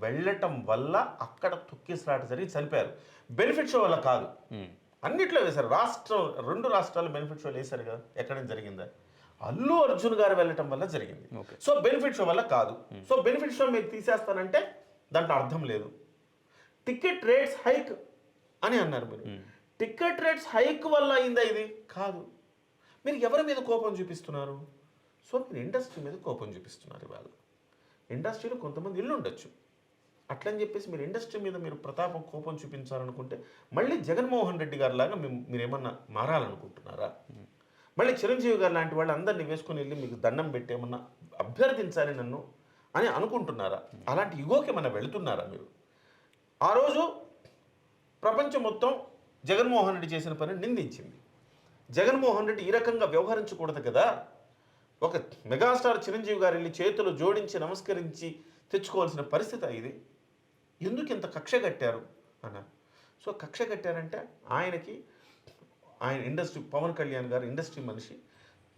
వెళ్ళటం వల్ల అక్కడ తొక్కిసలాట జరిగి చనిపోయారు. బెనిఫిట్ షో వల్ల కాదు, అన్నిట్లో వేశారు. 2 రాష్ట్రాలు బెనిఫిట్ షోలు వేశారు కదా, ఎక్కడైనా జరిగిందా? అల్లు అర్జున్ గారు వెళ్ళటం వల్ల జరిగింది. సో బెనిఫిట్ షో వల్ల కాదు. సో బెనిఫిట్ షో మీరు తీసేస్తానంటే దాంట్లో అర్థం లేదు. టికెట్ రేట్స్ హైక్ అని అన్నారు మీరు. టికెట్ రేట్స్ హైక్ వల్ల అయిందా ఇది? కాదు. మీరు ఎవరి మీద కోపం చూపిస్తున్నారు? సో మీరు ఇండస్ట్రీ మీద కోపం చూపిస్తున్నారు. ఇవాళ ఇండస్ట్రీలో కొంతమంది ఇల్లు ఉండొచ్చు, అట్లని చెప్పేసి మీరు ఇండస్ట్రీ మీద మీరు ప్రతాపం కోపం చూపించాలనుకుంటే మళ్ళీ జగన్మోహన్ రెడ్డి గారి లాగా మీరు ఏమన్నా మారాలనుకుంటున్నారా? మళ్ళీ చిరంజీవి గారు లాంటి వాళ్ళు అందరినీ వేసుకుని వెళ్ళి మీకు దండం పెట్టి ఏమన్నా అభ్యర్థించాలి నన్ను అని అనుకుంటున్నారా? అలాంటి యుగోకి ఏమన్నా వెళుతున్నారా మీరు? ఆ రోజు ప్రపంచం మొత్తం జగన్మోహన్ రెడ్డి చేసిన పని నిందించింది. జగన్మోహన్ రెడ్డి ఈ రకంగా వ్యవహరించకూడదు కదా, ఒక మెగాస్టార్ చిరంజీవి గారు వెళ్ళి చేతులు జోడించి నమస్కరించి తెచ్చుకోవాల్సిన పరిస్థితి ఇది. ఎందుకు ఇంత కక్ష కట్టారు అన్నారు. సో కక్ష కట్టారంటే ఆయన ఇండస్ట్రీ, పవన్ కళ్యాణ్ గారు ఇండస్ట్రీ మనిషి,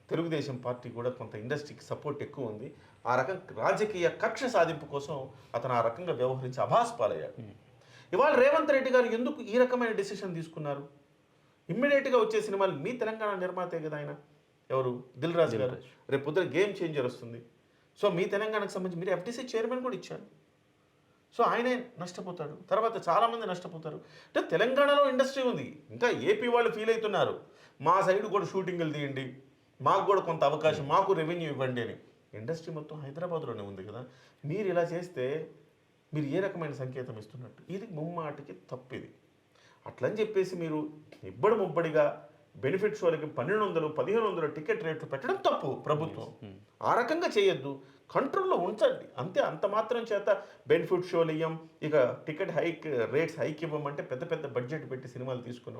తెలుగుదేశం పార్టీ కూడా కొంత ఇండస్ట్రీకి సపోర్ట్ ఎక్కువ ఉంది. ఆ రకం రాజకీయ కక్ష సాధింపు కోసం అతను ఆ రకంగా వ్యవహరించి అభాస్పాలయ్యాడు. ఇవాళ రేవంత్ రెడ్డి గారు ఎందుకు ఈ రకమైన డెసిషన్ తీసుకున్నారు? ఇమ్మీడియట్గా వచ్చే సినిమాలు మీ తెలంగాణ నిర్మాతే కదా ఆయన, ఎవరు? దిల్ రాజు గారు. రేపు పొద్దున గేమ్ చేంజర్ వస్తుంది. సో మీ తెలంగాణకు సంబంధించి మీరు ఎఫ్టీసీ చైర్మన్ కూడా ఇచ్చారు. సో ఆయనే నష్టపోతాడు, తర్వాత చాలామంది నష్టపోతారు. అంటే తెలంగాణలో ఇండస్ట్రీ ఉంది, ఇంకా ఏపీ వాళ్ళు ఫీల్ అవుతున్నారు, మా సైడ్ కూడా షూటింగ్లు తీయండి, మాకు కూడా కొంత అవకాశం, మాకు రెవెన్యూ ఇవ్వండి అని. ఇండస్ట్రీ మొత్తం హైదరాబాద్లోనే ఉంది కదా. మీరు ఇలా చేస్తే మీరు ఏ రకమైన సంకేతం ఇస్తున్నట్టు? ఇది ముమ్మాటికి తప్పిది. అట్లని చెప్పేసి మీరు ముబ్బడిగా బెనిఫిట్ షోలకి 1200, 1500 టికెట్ రేట్లు పెట్టడం తప్పు. ప్రభుత్వం ఆ రకంగా చేయొద్దు, కంట్రోల్లో ఉంచండి అంతే. అంత మాత్రం చేత బెనిఫిట్ షోలు ఇవ్వం, ఇక టికెట్ రేట్స్ హైక్ ఇవ్వమంటే పెద్ద పెద్ద బడ్జెట్ పెట్టి సినిమాలు తీసుకున్న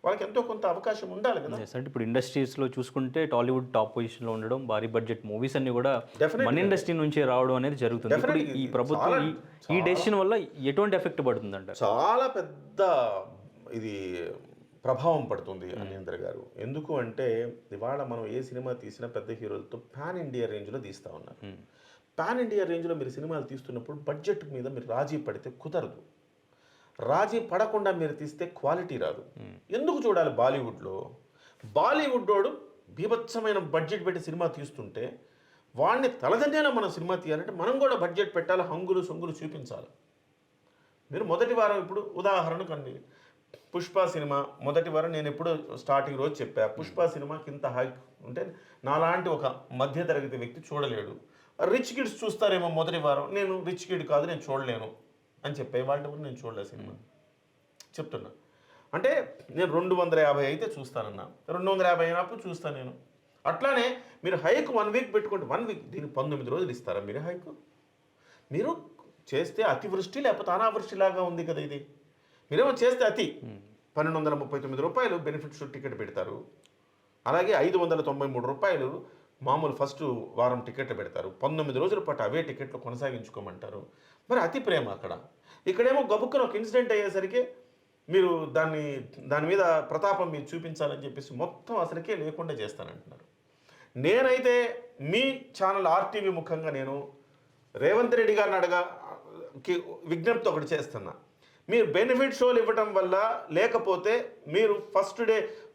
వాళ్ళకి ఎంతో కొంత అవకాశం ఉండాలి కదా. అంటే ఇప్పుడు ఇండస్ట్రీస్లో చూసుకుంటే టాలీవుడ్ టాప్ పొజిషన్లో ఉండడం, భారీ బడ్జెట్ మూవీస్ అన్ని కూడా మన ఇండస్ట్రీ నుంచే రావడం అనేది జరుగుతుంది. ఇప్పుడు ఈ ప్రభుత్వం ఈ డెసిషన్ వల్ల ఎటువంటి ఎఫెక్ట్ పడుతుంది అంటే చాలా పెద్ద ఇది ప్రభావం పడుతుంది అనిందర్ గారు. ఎందుకు అంటే ఇవాళ మనం ఏ సినిమా తీసినా పెద్ద హీరోలతో పాన్ ఇండియా రేంజ్లో తీస్తూ ఉన్నారు. పాన్ ఇండియా రేంజ్లో మీరు సినిమాలు తీస్తున్నప్పుడు బడ్జెట్ మీద మీరు రాజీ పడితే కుదరదు. రాజీ పడకుండా మీరు తీస్తే క్వాలిటీ రాదు. ఎందుకు చూడాలి? బాలీవుడ్ వాడు బీభత్సమైన బడ్జెట్ పెట్టి సినిమా తీస్తుంటే వాడిని తలదన్నేలా మనం సినిమా తీయాలంటే మనం కూడా బడ్జెట్ పెట్టాలి, హంగులు సొంగులు చూపించాలి. మీరు మొదటి వారం, ఇప్పుడు ఉదాహరణకు అండి, పుష్ప సినిమా మొదటి వారం నేను ఎప్పుడు స్టార్టింగ్ రోజు చెప్పా, పుష్ప సినిమాకి ఇంత హైక్ ఉంటే నాలాంటి ఒక మధ్యతరగతి వ్యక్తి చూడలేడు. రిచ్ కిడ్స్ చూస్తారేమో మొదటి వారం, నేను రిచ్ కిడ్ కాదు నేను చూడలేను అని చెప్పే వాళ్ళ కూడా నేను చూడలేదు సినిమా చెప్తున్నా. అంటే నేను 250 అయితే చూస్తానన్నా, 250 అయినప్పుడు చూస్తాను నేను. అట్లానే మీరు హైక్ 1 వీక్ పెట్టుకుంటే 1 వీక్, దీనికి 19 రోజులు ఇస్తారా మీరు హైక్? మీరు చేస్తే అతివృష్టి లేకపోతే అనావృష్టిలాగా ఉంది కదా ఇది. మీరేమో చేస్తే అతి 1239 రూపాయలు బెనిఫిట్ షో టికెట్ పెడతారు, అలాగే 593 రూపాయలు మామూలు ఫస్ట్ వారం టికెట్లు పెడతారు. 19 రోజుల పాటు అవే టికెట్లు కొనసాగించుకోమంటారు. మరి అతి ప్రేమ అక్కడ. ఇక్కడేమో గబుక్కున ఒక ఇన్సిడెంట్ అయ్యేసరికి మీరు దాని మీద ప్రతాపం మీరు చూపించాలని చెప్పేసి మొత్తం అసలుకే లేకుండా చేస్తానంటున్నారు. నేనైతే మీ ఛానల్ ఆర్టీవీ ముఖంగా నేను రేవంత్ రెడ్డి గారిని విజ్ఞప్తి ఒకటి చేస్తున్నా. మీరు బెనిఫిట్ షోలు ఇవ్వటం వల్ల, లేకపోతే మీరు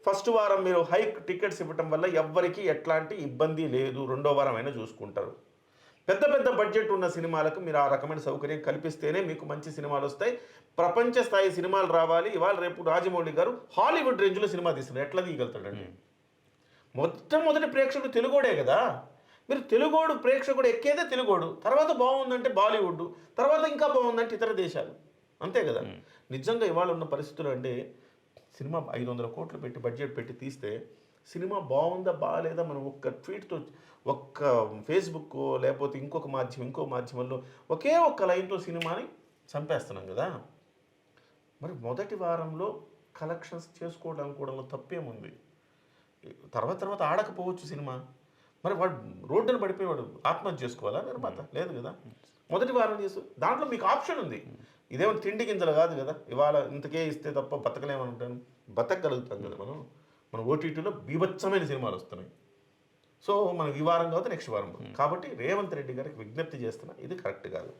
ఫస్ట్ వారం మీరు హైక్ టికెట్స్ ఇవ్వటం వల్ల ఎవ్వరికి ఎట్లాంటి ఇబ్బంది లేదు. 2వ వారం అయినా చూసుకుంటారు. పెద్ద పెద్ద బడ్జెట్ ఉన్న సినిమాలకు మీరు ఆ రకమైన సౌకర్యం కల్పిస్తేనే మీకు మంచి సినిమాలు వస్తాయి, ప్రపంచ స్థాయి సినిమాలు రావాలి. ఇవాళ రేపు రాజమౌళి గారు హాలీవుడ్ రేంజ్లో సినిమా తీస్తున్నారు, ఎట్లా తీయగలుగుతాడండి? మొట్టమొదటి ప్రేక్షకుడు తెలుగోడే కదా. మీరు తెలుగోడు ప్రేక్షకుడు ఎక్కేదే తెలుగోడు, తర్వాత బాగుందంటే బాలీవుడ్, తర్వాత ఇంకా బాగుందంటే ఇతర దేశాలు. అంతే కదా. నిజంగా ఇవాళ ఉన్న పరిస్థితులు అంటే సినిమా 500 కోట్లు పెట్టి బడ్జెట్ పెట్టి తీస్తే సినిమా బాగుందా బాగాలేదా మనం ఒక్క ట్వీట్తో, ఒక్క ఫేస్బుక్ లేకపోతే ఇంకో మాధ్యమంలో ఒకే ఒక్క లైన్తో సినిమాని చంపేస్తున్నాం కదా. మరి మొదటి వారంలో కలెక్షన్స్ చేసుకోవడం అనుకోవడంలో తప్పేముంది? తర్వాత ఆడకపోవచ్చు సినిమా. మరి వాడు రోడ్డున పడిపోయేవాడు ఆత్మహత్య చేసుకోవాలా నిర్మాత? లేదు కదా. మొదటి వారం చేసు దాంట్లో మీకు ఆప్షన్ ఉంది. ఇదేమో తిండి గింజలు కాదు కదా. ఇవాళ ఇంతకే ఇస్తే తప్ప బతకలేమంటాను, బతకగలుగుతాం కదా మనం. మన ఓటీటీలో బీభత్సమైన సినిమాలు వస్తున్నాయి. సో మనకి ఈ వారం కాదు నెక్స్ట్ వారం. కాబట్టి రేవంత్ రెడ్డి గారికి విజ్ఞప్తి చేస్తున్నా, ఇది కరెక్ట్ కాదు.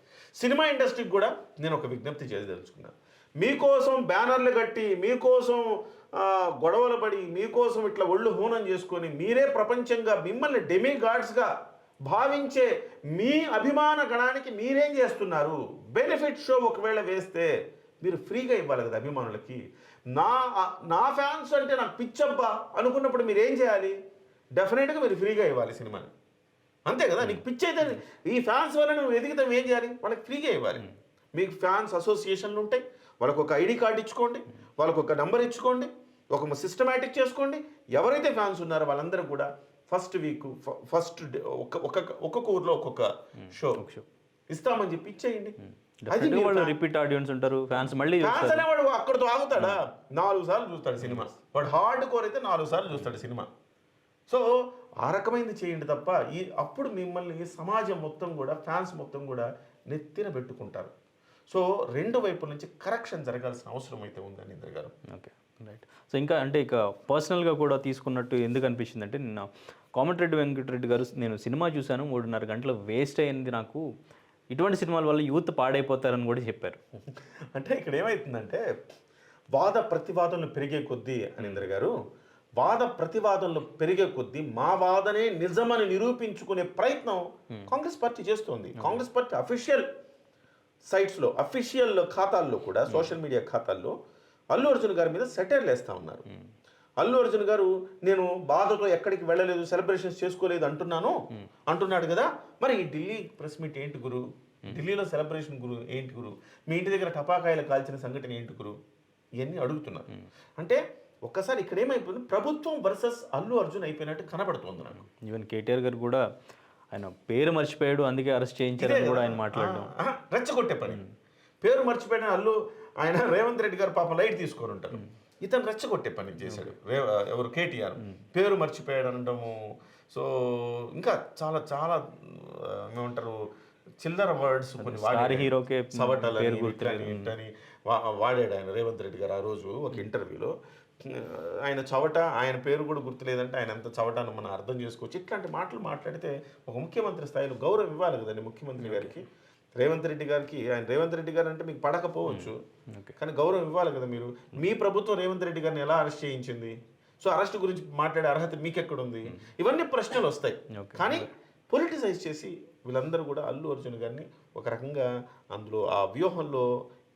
సినిమా ఇండస్ట్రీకి కూడా నేను ఒక విజ్ఞప్తి చేయదలుచుకున్నాను. మీకోసం బ్యానర్లు కట్టి, మీకోసం గొడవలు పడి, మీకోసం ఇట్లా ఒళ్ళు హూనం చేసుకొని మీరే ప్రపంచంగా మిమ్మల్ని డెమీ గాడ్స్గా భావించే మీ అభిమాన గణానికి మీరేం చేస్తున్నారు? బెనిఫిట్ షో ఒకవేళ వేస్తే మీరు ఫ్రీగా ఇవ్వాలి కదా అభిమానులకి. నా ఫ్యాన్స్ అంటే నాకు పిచ్చబ్బా అనుకున్నప్పుడు మీరు ఏం చేయాలి? డెఫినెట్గా మీరు ఫ్రీగా ఇవ్వాలి సినిమాని. అంతే కదా. నీకు పిచ్చి అయితే ఈ ఫ్యాన్స్ వల్ల నువ్వు ఎదిగితే ఏం చేయాలి? వాళ్ళకి ఫ్రీగా ఇవ్వాలి. మీకు ఫ్యాన్స్ అసోసియేషన్లు ఉంటాయి, వాళ్ళకు ఒక ఐడి కార్డు ఇచ్చుకోండి, వాళ్ళకు ఒక నెంబర్ ఇచ్చుకోండి, ఒక సిస్టమేటిక్ చేసుకోండి. ఎవరైతే ఫ్యాన్స్ ఉన్నారో వాళ్ళందరూ కూడా ఫస్ట్ వీక్ ఫస్ట్ డే ఒక్కొక్క ఊర్లో ఒక్కొక్క షో ఇస్తామని చెప్పి ఇచ్చేయండి. వాళ్ళు రిపీట్ ఆడియన్స్ ఉంటారు, ఫ్యాన్స్ మళ్ళీ ఫ్యాన్స్ అనేవాడు అక్కడితో ఆగుతాడా? 4 సార్లు చూస్తాడు సినిమా. వాడు హార్డ్ కోర్ అయితే 4 సార్లు చూస్తాడు సినిమా. సో ఆ రకమైనది చేయండి తప్ప అప్పుడు మిమ్మల్ని సమాజం మొత్తం కూడా, ఫ్యాన్స్ మొత్తం కూడా నెత్తిన పెట్టుకుంటారు. సో రెండు వైపుల నుంచి కరెక్షన్ జరగాల్సిన అవసరం అయితే ఉంది అనింద్ర గారు. Okay, right. సో ఇంకా అంటే ఇక పర్సనల్గా కూడా తీసుకున్నట్టు ఎందుకు అనిపించింది అంటే, నిన్న కోమటిరెడ్డి వెంకటరెడ్డి గారు, నేను సినిమా చూశాను 3.5 గంటలు వేస్ట్ అయింది నాకు, ఇటువంటి సినిమాల వల్ల యూత్ పాడైపోతారని కూడా చెప్పారు. అంటే ఇక్కడ ఏమవుతుందంటే వాద ప్రతివాదనలు పెరిగే కొద్దీ అనింద్ర గారు, వాద ప్రతివాదనలు పెరిగే కొద్దీ మా వాదనే నిజమని నిరూపించుకునే ప్రయత్నం కాంగ్రెస్ పార్టీ చేస్తోంది. కాంగ్రెస్ పార్టీ అఫీషియల్ సైట్స్లో, అఫీషియల్ ఖాతాల్లో కూడా, సోషల్ మీడియా ఖాతాల్లో అల్లు అర్జున్ గారి మీద సెటైర్లు వేస్తూ ఉన్నారు. అల్లు అర్జున్ గారు నేను బాధతో ఎక్కడికి వెళ్ళలేదు, సెలబ్రేషన్స్ చేసుకోలేదు అంటున్నాడు కదా. మరి ఈ ఢిల్లీ ప్రెస్ మీట్ ఏంటి గురు? ఢిల్లీలో సెలబ్రేషన్ గురు ఏంటి గురు? మీ ఇంటి దగ్గర టపాకాయలు కాల్చిన సంఘటన ఏంటి గురు? ఇవన్నీ అడుగుతున్నారు. అంటే ఒక్కసారి ఇక్కడ ఏమైపోయింది, ప్రభుత్వం వర్సెస్ అల్లు అర్జున్ అయిపోయినట్టు కనబడుతుంది నాకు. ఈవెన్ కేటీఆర్ గారు కూడా ఆయన పేరు మర్చిపోయాడు, అందుకే అరెస్ట్ చేయించారని కూడా ఆయన మాట్లాడడం రెచ్చగొట్టే పని. పేరు మర్చిపోయిన ఆయన రేవంత్ రెడ్డి గారు పాపం లైట్ తీసుకొని ఉంటారు, ఇతను రెచ్చగొట్టే పని చేశాడు. ఎవరు? కేటీఆర్ పేరు మర్చిపోయాడు అనడము. సో ఇంకా చాలా చాలా ఏమంటారు, చిల్లర వర్డ్స్ కొన్ని వాడాడు ఆయన రేవంత్ రెడ్డి గారు. ఆ రోజు ఒక ఇంటర్వ్యూలో ఆయన చవట, ఆయన పేరు కూడా గుర్తులేదంటే ఆయన ఎంత చవటాన్ని మనం అర్థం చేసుకోవచ్చు. ఇట్లాంటి మాటలు మాట్లాడితే ఒక ముఖ్యమంత్రి స్థాయిలో గౌరవం ఇవ్వాలి కదండి ముఖ్యమంత్రి గారికి. రేవంత్ రెడ్డి గారికి, ఆయన రేవంత్ రెడ్డి గారు అంటే మీకు పడకపోవచ్చు, కానీ గౌరవం ఇవ్వాలి కదా మీరు. మీ ప్రభుత్వం రేవంత్ రెడ్డి గారిని ఎలా అరెస్ట్ చేయించింది? సో అరెస్ట్ గురించి మాట్లాడే అర్హత మీకెక్కడుంది? ఇవన్నీ ప్రశ్నలు వస్తాయి. కానీ పొలిటిసైజ్ చేసి వీళ్ళందరూ కూడా అల్లు అర్జున్ గారిని ఒక రకంగా అందులో ఆ వ్యూహంలో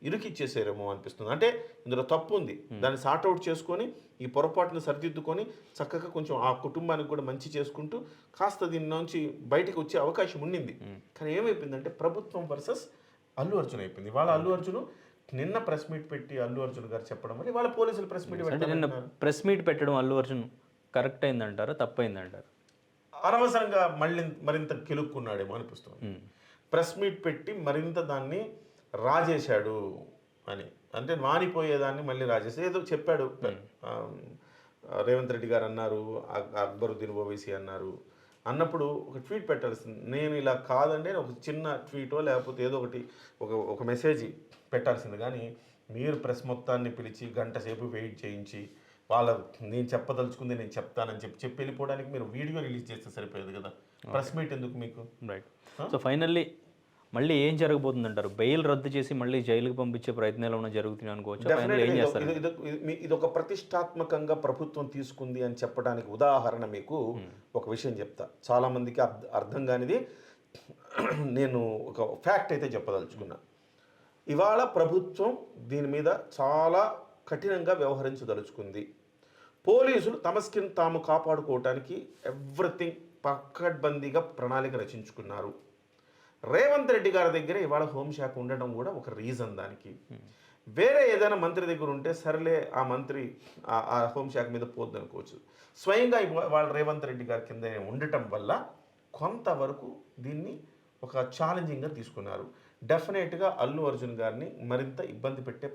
ఇరుకిచ్చేసారేమో అనిపిస్తుంది. అంటే ఇందులో తప్పు ఉంది, దాన్ని సార్ట్అవుట్ చేసుకొని ఈ పొరపాటును సరిదిద్దుకొని చక్కగా కొంచెం ఆ కుటుంబానికి కూడా మంచి చేసుకుంటూ కాస్త దీని నుంచి బయటకు వచ్చే అవకాశం ఉండింది. కానీ ఏమైపోయిందంటే ప్రభుత్వం వర్సెస్ అల్లు అర్జున్ అయిపోయింది. వాళ్ళ అల్లు అర్జున్ నిన్న ప్రెస్ మీట్ పెట్టి అల్లు అర్జున్ గారు చెప్పడం వల్ల వాళ్ళ పోలీసులు ప్రెస్ మీట్ నిన్న ప్రెస్ మీట్ పెట్టడం అల్లు అర్జున్ కరెక్ట్ అయిందంటారా, తప్పైందంటారా? అనవసరంగా మరింత కెలుక్కున్నాడేమో అనిపిస్తుంది. ప్రెస్ మీట్ పెట్టి మరింత దాన్ని రాజేశాడు అని, అంటే మానిపోయేదాన్ని మళ్ళీ రాజేసి ఏదో చెప్పాడు. రేవంత్ రెడ్డి గారు అన్నారు, అక్బరుద్దీన్ ఓవైసీ అన్నప్పుడు ఒక ట్వీట్ పెట్టాల్సింది. నేను ఇలా కాదండి ఒక చిన్న ట్వీటో లేకపోతే ఏదో ఒక మెసేజ్ పెట్టాల్సింది. కానీ మీరు ప్రెస్ మొత్తాన్ని పిలిచి గంట సేపు వెయిట్ చేయించి నేను చెప్పదలుచుకుంది నేను చెప్తానని చెప్పి వెళ్ళిపోవడానికి మీరు వీడియో రిలీజ్ చేస్తే సరిపోయేది కదా. ప్రెస్ మీట్ ఎందుకు మీకు? రైట్. సో ఫైనల్లీ మళ్ళీ ఏం జరగబోతుంది అంటారు? బెయిల్ రద్దు చేసి మళ్ళీ జైలుకి పంపించే ప్రయత్నాలు ఏమైనా జరుగుతున్నాయి అనుకోవచ్చు. ఇది ఒక ప్రతిష్టాత్మకంగా ప్రభుత్వం తీసుకుంది అని చెప్పడానికి ఉదాహరణ మీకు ఒక విషయం చెప్తా. చాలా మందికి అర్థం కానిది నేను ఒక ఫ్యాక్ట్ అయితే చెప్పదలుచుకున్నా. ఇవాళ ప్రభుత్వం దీని మీద చాలా కఠినంగా వ్యవహరించదలుచుకుంది. పోలీసులు తమ స్కిన్ తాము కాపాడుకోవటానికి ఎవ్రీథింగ్ పకడ్బందీగా ప్రణాళిక రచించుకున్నారు. రేవంత్ రెడ్డి గారి దగ్గర ఇవాళ హోంశాఖ ఉండడం కూడా ఒక రీజన్ దానికి. వేరే ఏదైనా మంత్రి దగ్గర ఉంటే సరేలే ఆ మంత్రి ఆ హోంశాఖ మీద పోద్దు అనుకోవచ్చు. స్వయంగా వాళ్ళ రేవంత్ రెడ్డి గారి కింద ఉండటం వల్ల కొంతవరకు దీన్ని ఒక ఛాలెంజింగ్గా తీసుకున్నారు. డెఫినెట్గా అల్లు అర్జున్ గారిని మరింత ఇబ్బంది పెట్టే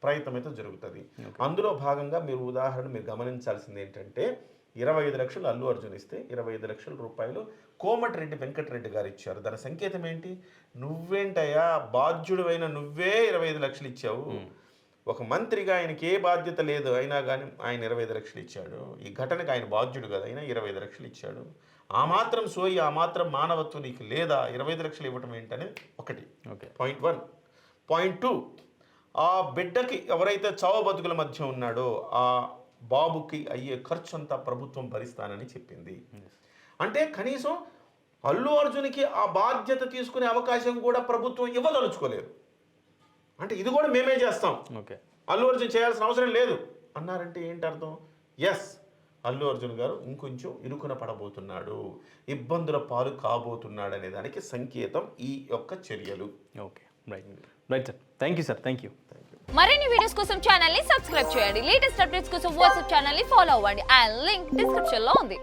ప్రయత్నం అయితే జరుగుతుంది. అందులో భాగంగా మీరు గమనించాల్సింది ఏంటంటే 25 లక్షలు అల్లు అర్జున్ ఇస్తే 25 లక్షల రూపాయలు కోమటిరెడ్డి వెంకటరెడ్డి గారు ఇచ్చారు. దాని సంకేతం ఏంటి? నువ్వేంటయ్యా బాధ్యుడు నువ్వే 25 లక్షలు ఇచ్చావు. ఒక మంత్రిగా ఆయనకి ఏ బాధ్యత లేదు అయినా కానీ ఆయన 25 లక్షలు ఇచ్చాడు. ఈ ఘటనకు ఆయన బాధ్యుడు కదా, అయినా 25 లక్షలు ఇచ్చాడు. ఆ మాత్రం సోయి, ఆ మాత్రం మానవత్వం నీకు లేదా? 25 లక్షలు ఇవ్వటం ఏంటనేది ఒకటి. పాయింట్ 1. పాయింట్ 2, ఆ బిడ్డకి ఎవరైతే చావు బతుకుల మధ్య ఉన్నాడో ఆ బాబుకి అయ్యే ఖర్చు అంతా ప్రభుత్వం భరిస్తానని చెప్పింది. అంటే కనీసం అల్లు అర్జున్కి ఆ బాధ్యత తీసుకునే అవకాశం కూడా ప్రభుత్వం ఇవ్వదలుచుకోలేదు. అంటే ఇది కూడా మేమే చేస్తాం, అల్లు అర్జున్ చేయాల్సిన అవసరం లేదు అన్నారంటే ఏంటి అర్థం? ఎస్, అల్లు అర్జున్ గారు ఇంకొంచెం ఇరుకున పడబోతున్నాడు, ఇబ్బందుల పాలు కాబోతున్నాడు అనే దానికి సంకేతం ఈ యొక్క చర్యలు. Okay, right sir. Thank you sir. Thank you. మరిన్ని వీడియోస్ కోసం ఛానల్ ని సబ్స్క్రైబ్ చేయండి. లేటెస్ట్ అప్డేట్స్ కోసం వాట్సాప్ ఛానల్ ని ఫాలో అవ్వండి. అండ్ లింక్ డిస్క్రిప్షన్ లో ఉంది.